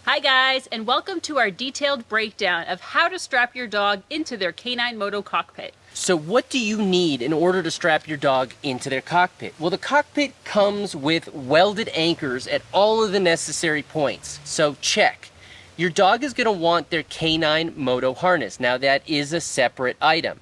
Hi guys, and welcome to our detailed breakdown of how to strap your dog into their K9 Moto Cockpit. So what do you need in order to strap your dog into their cockpit? Well, the cockpit comes with welded anchors at all of the necessary points. So check. Your dog is going to want their K9 Moto Harness. Now that is a separate item.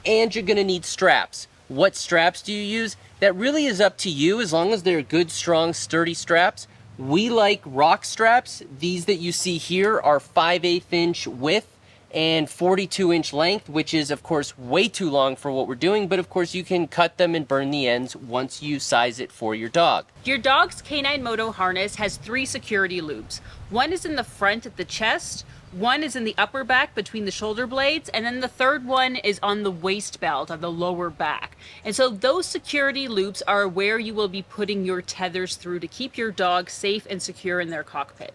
And you're going to need straps. What straps do you use? That really is up to you, as long as they're good, strong, sturdy straps. We like ROK straps. These that you see here are 5/8 inch width and 42 inch length, which is of course way too long for what we're doing, but of course you can cut them and burn the ends once you size it for your dog. Your dog's K9 Moto Harness has 3 security loops. One is in the front at the chest, one is in the upper back between the shoulder blades, and then the third one is on the waist belt on the lower back. And so those security loops are where you will be putting your tethers through to keep your dog safe and secure in their cockpit.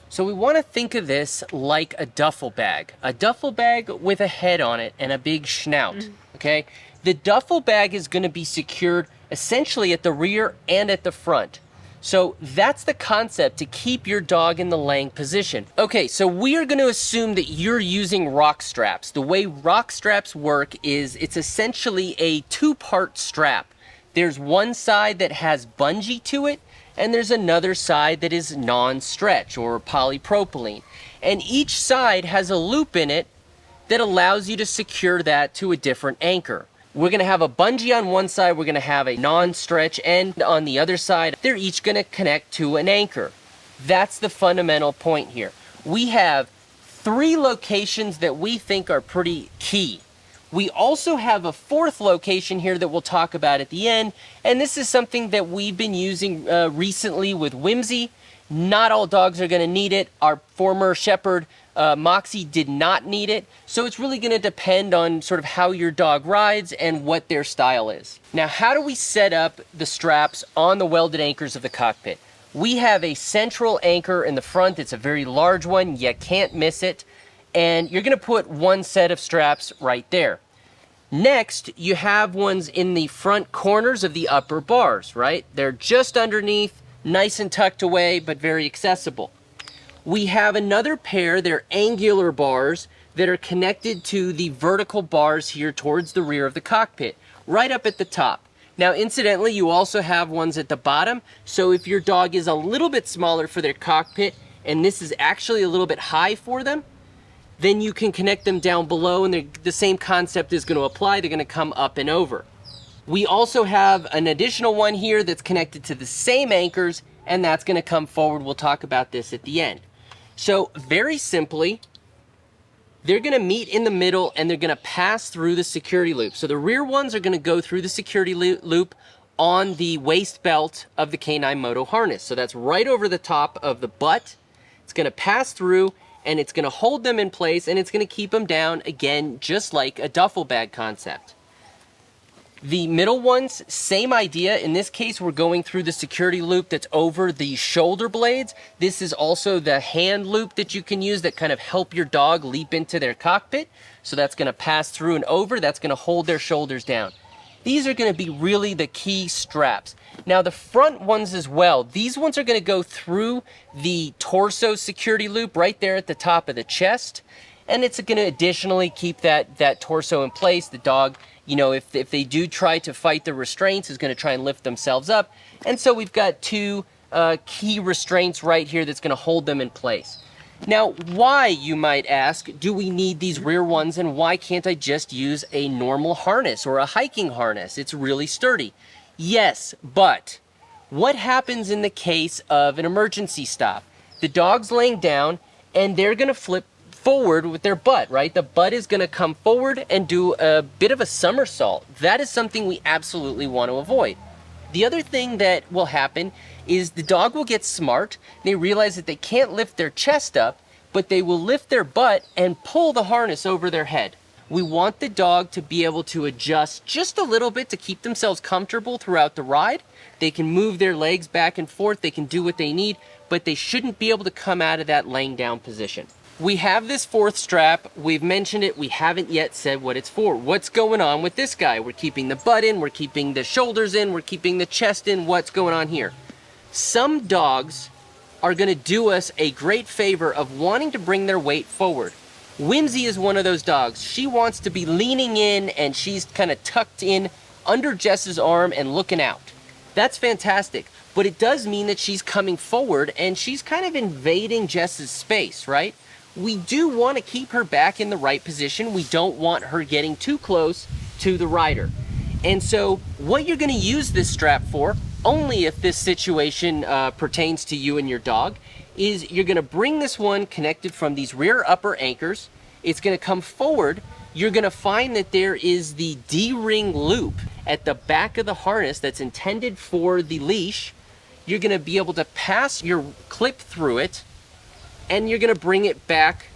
So we want to think of this like a duffel bag with a head on it and a big snout, okay? The duffel bag is going to be secured essentially at the rear and at the front. So that's the concept, to keep your dog in the laying position. Okay, so we are going to assume that you're using ROK straps. The way ROK straps work is it's essentially a 2-part strap. There's one side that has bungee to it, and there's another side that is non-stretch or polypropylene. And each side has a loop in it that allows you to secure that to a different anchor. We're going to have a bungee on one side, we're going to have a non-stretch end on the other side. They're each going to connect to an anchor. That's the fundamental point here. We have 3 locations that we think are pretty key. We also have a 4th location here that we'll talk about at the end, and this is something that we've been using recently with Whimsy. Not all dogs are going to need it. Our former Shepherd, Moxie, did not need it. So it's really going to depend on sort of how your dog rides and what their style is. Now, how do we set up the straps on the welded anchors of the cockpit? We have a central anchor in the front. It's a very large one. You can't miss it. And you're going to put one set of straps right there. Next, you have ones in the front corners of the upper bars, right? They're just underneath, nice and tucked away, but very accessible. We have another pair, they're angular bars that are connected to the vertical bars here towards the rear of the cockpit, right up at the top. Now, incidentally, you also have ones at the bottom, so if your dog is a little bit smaller for their cockpit, and this is actually a little bit high for them, then you can connect them down below, and the same concept is going to apply. They're going to come up and over. We also have an additional one here that's connected to the same anchors, and that's going to come forward. We'll talk about this at the end. So very simply, they're going to meet in the middle, and they're going to pass through the security loop. So the rear ones are going to go through the security loop on the waist belt of the K9 Moto Harness. So that's right over the top of the butt. It's going to pass through, and it's going to hold them in place, and it's going to keep them down, again, just like a duffel bag concept. The middle ones, same idea. In this case, we're going through the security loop that's over the shoulder blades. This is also the hand loop that you can use that kind of help your dog leap into their cockpit. So that's going to pass through and over. That's going to hold their shoulders down. These are going to be really the key straps. Now the front ones as well, these ones are going to go through the torso security loop right there at the top of the chest. And it's going to additionally keep that torso in place. The dog, you know, if they do try to fight the restraints, is going to try and lift themselves up. And so we've got 2 key restraints right here that's going to hold them in place. Now, why, you might ask, do we need these rear ones, and why can't I just use a normal harness or a hiking harness? It's really sturdy. Yes, but what happens in the case of an emergency stop? The dog's laying down, and they're going to flip forward with their butt, right? The butt is going to come forward and do a bit of a somersault. That is something we absolutely want to avoid. The other thing that will happen is the dog will get smart. They realize that they can't lift their chest up, but they will lift their butt and pull the harness over their head. We want the dog to be able to adjust just a little bit to keep themselves comfortable throughout the ride. They can move their legs back and forth, they can do what they need, but they shouldn't be able to come out of that laying down position. We have this 4th strap. We've mentioned it. We haven't yet said what it's for. What's going on with this guy? We're keeping the butt in, we're keeping the shoulders in, we're keeping the chest in. What's going on here? Some dogs are going to do us a great favor of wanting to bring their weight forward. Whimsy is one of those dogs. She wants to be leaning in, and she's kind of tucked in under Jess's arm and looking out. That's fantastic, but it does mean that she's coming forward and she's kind of invading Jess's space, right? We do want to keep her back in the right position. We don't want her getting too close to the rider. And so what you're going to use this strap for, only if this situation pertains to you and your dog, is you're going to bring this one connected from these rear upper anchors. It's going to come forward. You're going to find that there is the D-ring loop at the back of the harness that's intended for the leash. You're going to be able to pass your clip through it, and you're going to bring it back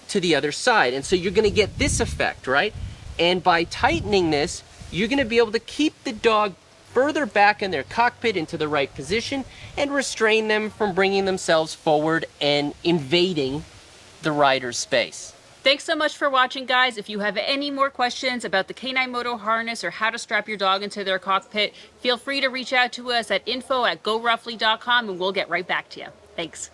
to the other side. And so you're going to get this effect, right? And by tightening this, you're going to be able to keep the dog further back in their cockpit into the right position and restrain them from bringing themselves forward and invading the rider's space. Thanks so much for watching, guys. If you have any more questions about the K9 Moto Harness or how to strap your dog into their cockpit, feel free to reach out to us at info@goroughly.com and we'll get right back to you. Thanks.